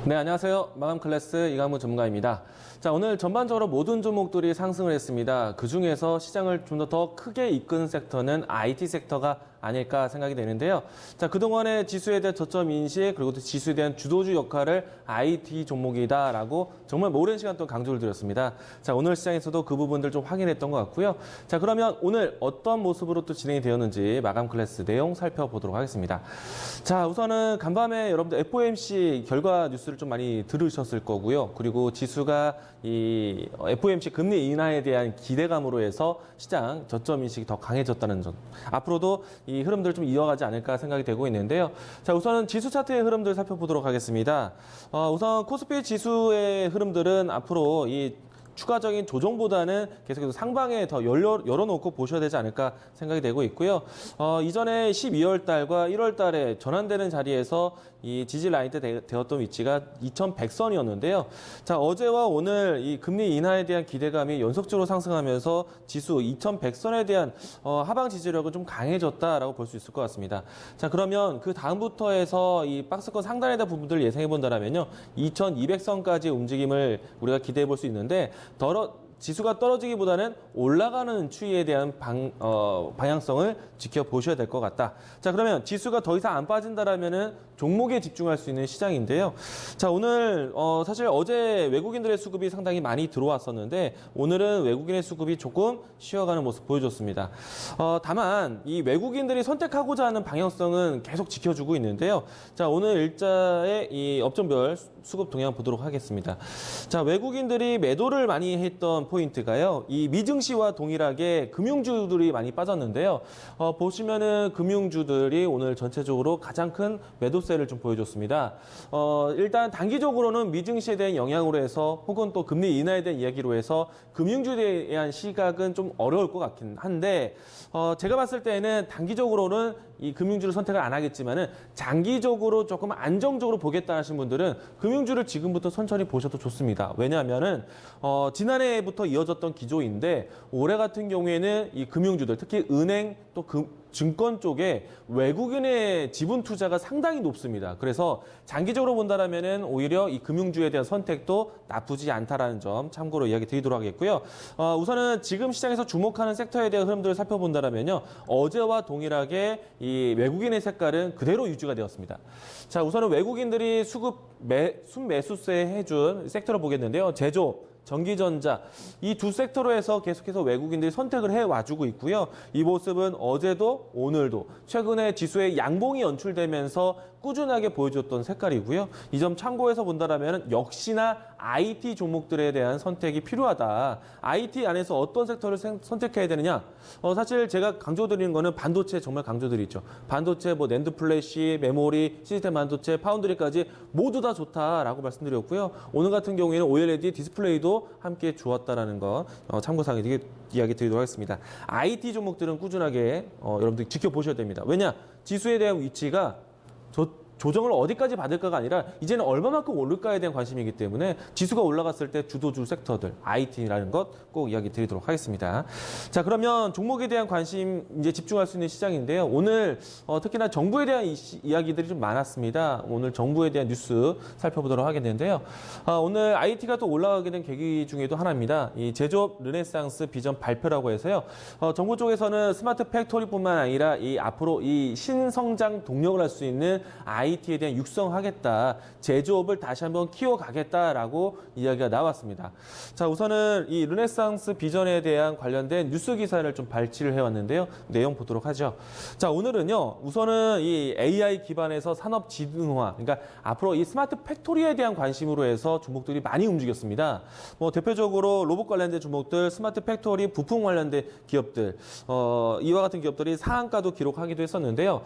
네, 안녕하세요. 마감 클래스 이강무 전문가입니다. 자, 오늘 전반적으로 모든 종목들이 상승을 했습니다. 그중에서 시장을 좀 더 크게 이끈 섹터는 IT 섹터가 아닐까 생각이 되는데요. 자, 그동안의 지수에 대한 저점 인식, 그리고 또 지수에 대한 주도주 역할을 IT 종목이다라고 정말 오랜 시간 동안 강조를 드렸습니다. 자, 오늘 시장에서도 그 부분들 좀 확인했던 것 같고요. 자, 그러면 오늘 어떤 모습으로 또 진행이 되었는지 마감 클래스 내용 살펴보도록 하겠습니다. 자, 우선은 간밤에 여러분들 FOMC 결과 뉴스를 좀 많이 들으셨을 거고요. 그리고 지수가 이 FOMC 금리 인하에 대한 기대감으로 해서 시장 저점 인식이 더 강해졌다는 점. 앞으로도 이 흐름들 좀 이어가지 않을까 생각이 되고 있는데요. 자, 우선은 지수 차트의 흐름들 살펴보도록 하겠습니다. 우선 코스피 지수의 흐름들은 앞으로 이 추가적인 조정보다는 계속해서 상방에 더 열어놓고 보셔야 되지 않을까 생각이 되고 있고요. 이전에 12월 달과 1월 달에 전환되는 자리에서 이 지지 라인 때 되었던 위치가 2100선이었는데요. 자, 어제와 오늘 이 금리 인하에 대한 기대감이 연속적으로 상승하면서 지수 2100선에 대한 하방 지지력은 좀 강해졌다라고 볼 수 있을 것 같습니다. 자, 그러면 그 다음부터 해서 이 박스권 상단에 대한 부분들을 예상해 본다면요. 2200선까지 움직임을 우리가 기대해 볼 수 있는데 지수가 떨어지기보다는 올라가는 추이에 대한 방향성을 지켜보셔야 될 것 같다. 자, 그러면 지수가 더 이상 안 빠진다라면은 종목에 집중할 수 있는 시장인데요. 자, 오늘 사실 어제 외국인들의 수급이 상당히 많이 들어왔었는데 오늘은 외국인의 수급이 조금 쉬어가는 모습 보여줬습니다. 다만 이 외국인들이 선택하고자 하는 방향성은 계속 지켜주고 있는데요. 자, 오늘 일자의 이 업종별 수급 동향 보도록 하겠습니다. 자, 외국인들이 매도를 많이 했던 포인트가요. 이 미증시와 동일하게 금융주들이 많이 빠졌는데요. 보시면은 금융주들이 오늘 전체적으로 가장 큰 매도세를 좀 보여줬습니다. 일단 단기적으로는 미증시에 대한 영향으로 해서 혹은 또 금리 인하에 대한 이야기로 해서 금융주에 대한 시각은 좀 어려울 것 같긴 한데 제가 봤을 때는 단기적으로는 이 금융주를 선택을 안 하겠지만은 장기적으로 조금 안정적으로 보겠다 하신 분들은 금융주를 지금부터 천천히 보셔도 좋습니다. 왜냐하면은 지난해부터 이어졌던 기조인데 올해 같은 경우에는 이 금융주들 특히 은행 또 증권 쪽에 외국인의 지분 투자가 상당히 높습니다. 그래서 장기적으로 본다라면은 오히려 이 금융주에 대한 선택도 나쁘지 않다라는 점 참고로 이야기 드리도록 하겠고요. 우선은 지금 시장에서 주목하는 sek터에 대한 흐름들을 살펴본다라면요. 어제와 동일하게 이 외국인의 색깔은 그대로 유지가 되었습니다. 자, 우선은 외국인들이 순매수세 해준 섹터를 보겠는데요. 제조업, 전기전자 이 두 섹터로 해서 계속해서 외국인들이 선택을 해와주고 있고요. 이 모습은 어제도 오늘도 최근에 지수의 양봉이 연출되면서 꾸준하게 보여줬던 색깔이고요. 이 점 참고해서 본다면 역시나 IT 종목들에 대한 선택이 필요하다. IT 안에서 어떤 섹터를 선택해야 되느냐? 사실 제가 강조드리는 거는 반도체 정말 강조드리죠. 반도체, 뭐 낸드 플래시, 메모리, 시스템 반도체, 파운드리까지 모두 다 좋다라고 말씀드렸고요. 오늘 같은 경우에는 OLED 디스플레이도 함께 좋았다라는 거 참고사항 이야기 드리도록 하겠습니다. IT 종목들은 꾸준하게 여러분들 지켜보셔야 됩니다. 왜냐? 지수에 대한 위치가 조정을 어디까지 받을까가 아니라 이제는 얼마만큼 오를까에 대한 관심이기 때문에 지수가 올라갔을 때 주도주 섹터들, IT라는 것 꼭 이야기 드리도록 하겠습니다. 자, 그러면 종목에 대한 관심 이제 집중할 수 있는 시장인데요. 오늘 특히나 정부에 대한 이야기들이 좀 많았습니다. 오늘 정부에 대한 뉴스 살펴보도록 하겠는데요. 오늘 IT가 또 올라가게 된 계기 중에도 하나입니다. 이 제조업 르네상스 비전 발표라고 해서요. 정부 쪽에서는 스마트 팩토리뿐만 아니라 이 앞으로 이 신성장 동력을 할 수 있는 IT에 대한 육성하겠다, 제조업을 다시 한번 키워가겠다라고 이야기가 나왔습니다. 자, 우선은 이 르네상스 비전에 대한 관련된 뉴스 기사를 좀 발췌를 해왔는데요. 내용 보도록 하죠. 자, 오늘은요, 우선은 이 AI 기반에서 산업 지능화, 그러니까 앞으로 이 스마트 팩토리에 대한 관심으로 해서 종목들이 많이 움직였습니다. 뭐 대표적으로 로봇 관련된 종목들, 스마트 팩토리 부품 관련된 기업들, 이와 같은 기업들이 상한가도 기록하기도 했었는데요.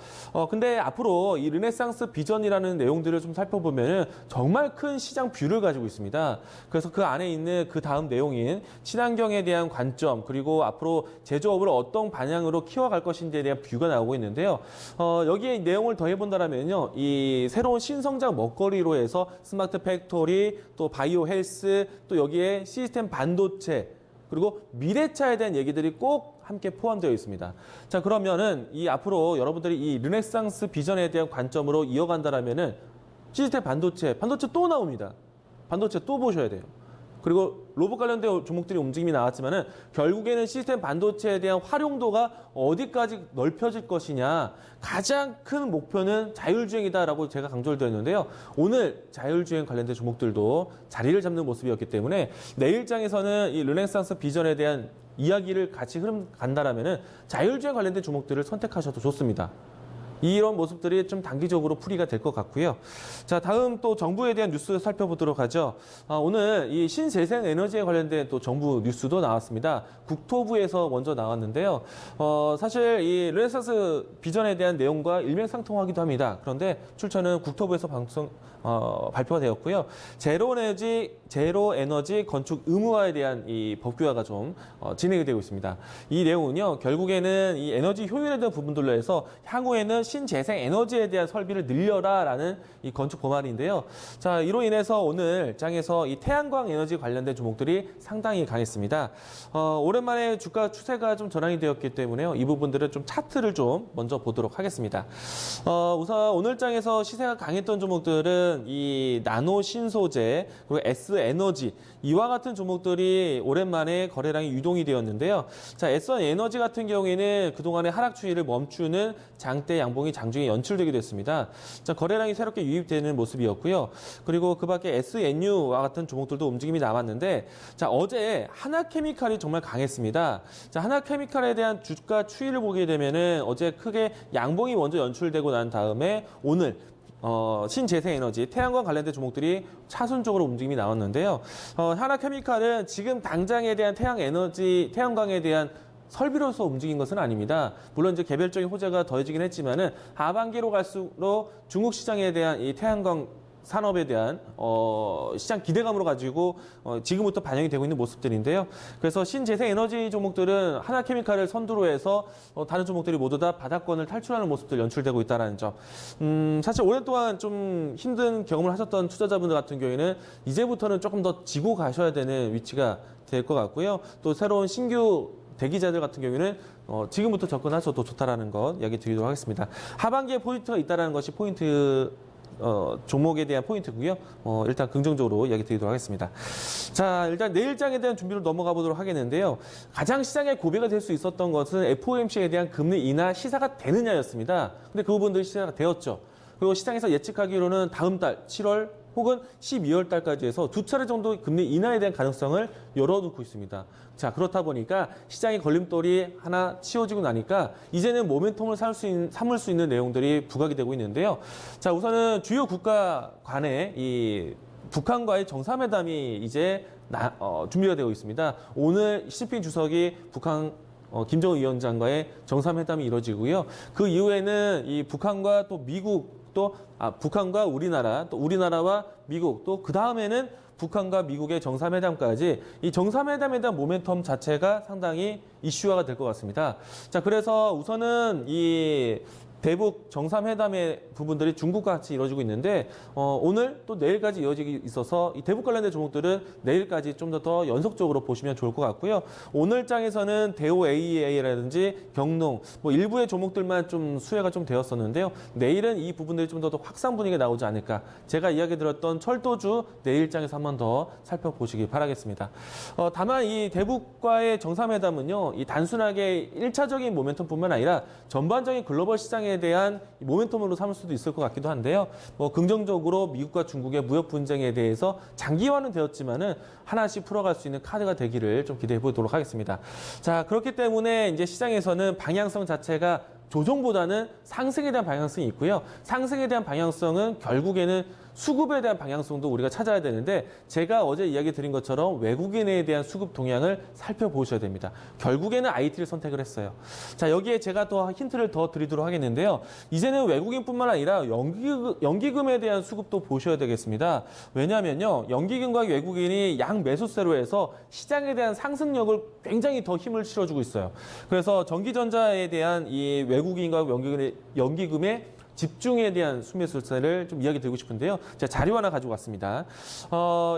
근데 앞으로 이 르네상스 비전이라는 내용들을 좀 살펴보면 정말 큰 시장 뷰를 가지고 있습니다. 그래서 그 안에 있는 그 다음 내용인 친환경에 대한 관점, 그리고 앞으로 제조업을 어떤 방향으로 키워갈 것인지에 대한 뷰가 나오고 있는데요. 여기에 내용을 더 해본다면요, 이 새로운 신성장 먹거리로 해서 스마트 팩토리, 또 바이오 헬스, 또 여기에 시스템 반도체, 그리고 미래차에 대한 얘기들이 꼭 함께 포함되어 있습니다. 자, 그러면은 이 앞으로 여러분들이 이 르네상스 비전에 대한 관점으로 이어간다라면은 시스템 반도체 또 나옵니다. 반도체 또 보셔야 돼요. 그리고 로봇 관련된 종목들이 움직임이 나왔지만은 결국에는 시스템 반도체에 대한 활용도가 어디까지 넓혀질 것이냐. 가장 큰 목표는 자율주행이다라고 제가 강조를 드렸는데요. 오늘 자율주행 관련된 종목들도 자리를 잡는 모습이었기 때문에 내일장에서는 이 르네상스 비전에 대한 이야기를 같이 흐름 간다라면은 자율주행 관련된 종목들을 선택하셔도 좋습니다. 이런 모습들이 좀 단기적으로 풀이가 될 것 같고요. 자, 다음 또 정부에 대한 뉴스 살펴보도록 하죠. 오늘 이 신재생 에너지에 관련된 또 정부 뉴스도 나왔습니다. 국토부에서 먼저 나왔는데요. 사실 이 르네상스 비전에 대한 내용과 일맥상통하기도 합니다. 그런데 출처는 국토부에서 발표가 되었고요. 제로 에너지 건축 의무화에 대한 이 법규화가 좀 진행이 되고 있습니다. 이 내용은요, 결국에는 이 에너지 효율에 대한 부분들로 해서 향후에는 신재생 에너지에 대한 설비를 늘려라라는 이 건축 법안인데요. 자, 이로 인해서 오늘 장에서 이 태양광 에너지 관련된 종목들이 상당히 강했습니다. 오랜만에 주가 추세가 좀 전환이 되었기 때문에요. 이 부분들은 좀 차트를 좀 먼저 보도록 하겠습니다. 우선 오늘 장에서 시세가 강했던 종목들은 이 나노 신소재 그리고 S 에너지 이와 같은 종목들이 오랜만에 거래량이 유동이 되었는데요. 자, S 에너지 같은 경우에는 그동안의 하락 추이를 멈추는 장대 양봉이 장중에 연출되기도 했습니다. 자, 거래량이 새롭게 유입되는 모습이었고요. 그리고 그 밖에 SNU와 같은 종목들도 움직임이 남았는데, 자, 어제 하나케미칼이 정말 강했습니다. 자, 하나케미칼에 대한 주가 추이를 보게 되면은 어제 크게 양봉이 먼저 연출되고 난 다음에 오늘 신재생에너지, 태양광 관련된 종목들이 차순적으로 움직임이 나왔는데요. 하나케미칼은 지금 당장에 대한 태양광에 대한 설비로서 움직인 것은 아닙니다. 물론 이제 개별적인 호재가 더해지긴 했지만은 하반기로 갈수록 중국 시장에 대한 이 태양광 산업에 대한 시장 기대감으로 가지고 지금부터 반영이 되고 있는 모습들인데요. 그래서 신재생 에너지 종목들은 하나케미칼을 선두로 해서 다른 종목들이 모두 다 바닥권을 탈출하는 모습들 연출되고 있다는 점. 사실 오랫동안 좀 힘든 경험을 하셨던 투자자분들 같은 경우에는 이제부터는 조금 더 지고 가셔야 되는 위치가 될 것 같고요. 또 새로운 신규 대기자들 같은 경우에는 지금부터 접근하셔도 좋다라는 것 이야기 드리도록 하겠습니다. 하반기에 포인트가 있다는 것이 종목에 대한 포인트고요. 일단 긍정적으로 이야기 드리도록 하겠습니다. 자, 일단 내일장에 대한 준비로 넘어가 보도록 하겠는데요. 가장 시장에 고비가 될 수 있었던 것은 FOMC에 대한 금리 인하 시사가 되느냐였습니다. 근데 그 부분들이 시사가 되었죠. 그리고 시장에서 예측하기로는 다음 달 7월 혹은 12월 달까지 해서 두 차례 정도 금리 인하에 대한 가능성을 열어놓고 있습니다. 자, 그렇다 보니까 시장의 걸림돌이 하나 치워지고 나니까 이제는 모멘텀을 삼을 수 있는 내용들이 부각이 되고 있는데요. 자, 우선은 주요 국가 간의 이 북한과의 정상회담이 이제 준비가 되고 있습니다. 오늘 시진핑 주석이 북한 김정은 위원장과의 정상회담이 이루어지고요. 그 이후에는 이 북한과 또 미국 북한과 우리나라, 또 우리나라와 미국, 또 그 다음에는 북한과 미국의 정상회담까지 이 정상회담에 대한 모멘텀 자체가 상당히 이슈화가 될 것 같습니다. 자, 그래서 우선은 이 대북 정상회담의 부분들이 중국과 같이 이루어지고 있는데 오늘 또 내일까지 이어지기 있어서 이 대북 관련된 종목들은 내일까지 좀 더 연속적으로 보시면 좋을 것 같고요. 오늘 장에서는 대우 AEA라든지 경농 뭐 일부의 종목들만 좀 수혜가 좀 되었었는데요. 내일은 이 부분들이 좀 더 확산 분위기가 나오지 않을까. 제가 이야기 드렸던 철도주 내일 장에서 한 번 더 살펴보시기 바라겠습니다. 다만 이 대북과의 정상회담은요. 이 단순하게 1차적인 모멘텀뿐만 아니라 전반적인 글로벌 시장에 대한 모멘텀으로 삼을 수도 있을 것 같기도 한데요. 뭐 긍정적으로 미국과 중국의 무역 분쟁에 대해서 장기화는 되었지만은 하나씩 풀어갈 수 있는 카드가 되기를 좀 기대해 보도록 하겠습니다. 자, 그렇기 때문에 이제 시장에서는 방향성 자체가 조정보다는 상승에 대한 방향성이 있고요. 상승에 대한 방향성은 결국에는 수급에 대한 방향성도 우리가 찾아야 되는데 제가 어제 이야기 드린 것처럼 외국인에 대한 수급 동향을 살펴보셔야 됩니다. 결국에는 IT를 선택을 했어요. 자, 여기에 제가 또 힌트를 더 드리도록 하겠는데요. 이제는 외국인뿐만 아니라 연기금에 대한 수급도 보셔야 되겠습니다. 왜냐하면요. 연기금과 외국인이 양 매수세로 해서 시장에 대한 상승력을 굉장히 더 힘을 실어주고 있어요. 그래서 전기전자에 대한 이 외국인과 연기금의 집중에 대한 순매수세를 좀 이야기 드리고 싶은데요. 제가 자료 하나 가지고 왔습니다.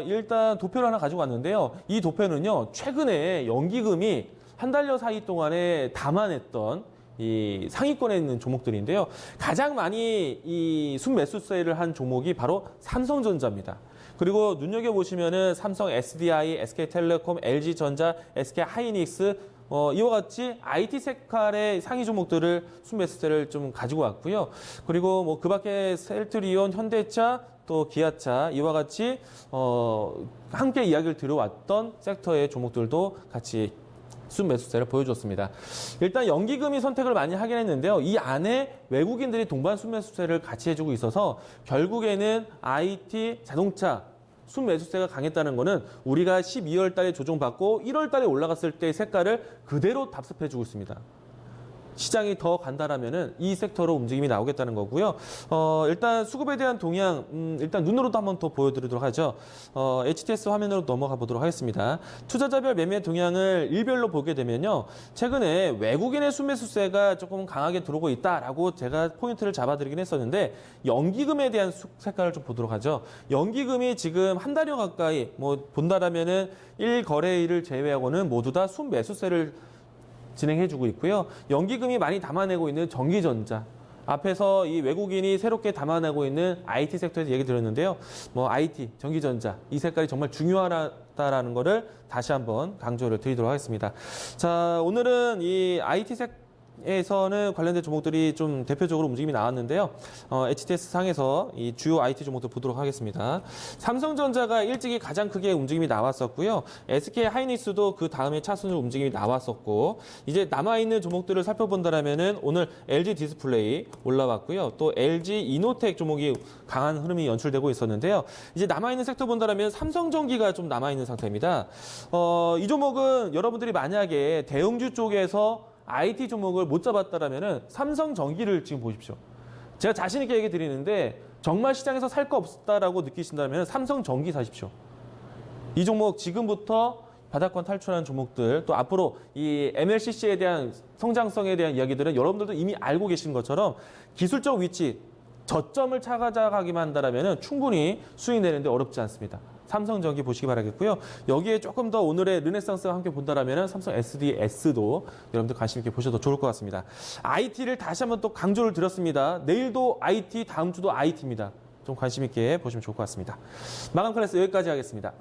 일단 도표를 하나 가지고 왔는데요. 이 도표는요. 최근에 연기금이 한 달여 사이 동안에 담아냈던 이 상위권에 있는 종목들인데요. 가장 많이 이 순매수세를 한 종목이 바로 삼성전자입니다. 그리고 눈여겨보시면은 삼성 SDI, SK텔레콤, LG전자, SK하이닉스 이와 같이 IT 색깔의 상위 종목들을 순매수세를 좀 가지고 왔고요. 그리고 뭐 그밖에 셀트리온, 현대차, 또 기아차 이와 같이 함께 이야기를 들어왔던 섹터의 종목들도 같이 순매수세를 보여줬습니다. 일단 연기금이 선택을 많이 하긴 했는데요. 이 안에 외국인들이 동반 순매수세를 같이 해주고 있어서 결국에는 IT, 자동차 순매수세가 강했다는 거는 우리가 12월 달에 조정받고 1월 달에 올라갔을 때의 색깔을 그대로 답습해주고 있습니다. 시장이 더 간다라면은 이 섹터로 움직임이 나오겠다는 거고요. 일단 수급에 대한 동향, 일단 눈으로도 한번 더 보여드리도록 하죠. HTS 화면으로 넘어가 보도록 하겠습니다. 투자자별 매매 동향을 일별로 보게 되면요. 최근에 외국인의 순매수세가 조금 강하게 들어오고 있다라고 제가 포인트를 잡아드리긴 했었는데 연기금에 대한 색깔을 좀 보도록 하죠. 연기금이 지금 한 달여 가까이 뭐 본다라면은 1거래일을 제외하고는 모두 다 순매수세를 진행해주고 있고요. 연기금이 많이 담아내고 있는 전기전자. 앞에서 이 외국인이 새롭게 담아내고 있는 IT 섹터에서 얘기 드렸는데요. 뭐 IT, 전기전자 이 색깔이 정말 중요하다라는 거를 다시 한번 강조를 드리도록 하겠습니다. 자, 오늘은 이 IT 에서는 관련된 종목들이 좀 대표적으로 움직임이 나왔는데요. HTS 상에서 이 주요 IT 종목들 보도록 하겠습니다. 삼성전자가 일찍이 가장 크게 움직임이 나왔었고요. SK하이닉스도 그 다음에 차순으로 움직임이 나왔었고 이제 남아있는 종목들을 살펴본다면은 오늘 LG 디스플레이 올라왔고요. 또 LG 이노텍 종목이 강한 흐름이 연출되고 있었는데요. 이제 남아있는 섹터 본다면 삼성전기가 좀 남아있는 상태입니다. 이 종목은 여러분들이 만약에 대형주 쪽에서 IT 종목을 못 잡았다라면은 삼성전기를 지금 보십시오. 제가 자신 있게 얘기 드리는데 정말 시장에서 살 거 없다라고 느끼신다면 삼성전기 사십시오. 이 종목 지금부터 바닥권 탈출하는 종목들 또 앞으로 이 MLCC에 대한 성장성에 대한 이야기들은 여러분들도 이미 알고 계신 것처럼 기술적 위치 저점을 찾아가기만 한다라면 충분히 수익 내는데 어렵지 않습니다. 삼성전기 보시기 바라겠고요. 여기에 조금 더 오늘의 르네상스와 함께 본다라면 삼성 SDS도 여러분들 관심 있게 보셔도 좋을 것 같습니다. IT를 다시 한번 또 강조를 드렸습니다. 내일도 IT, 다음 주도 IT입니다. 좀 관심 있게 보시면 좋을 것 같습니다. 마감 클래스 여기까지 하겠습니다.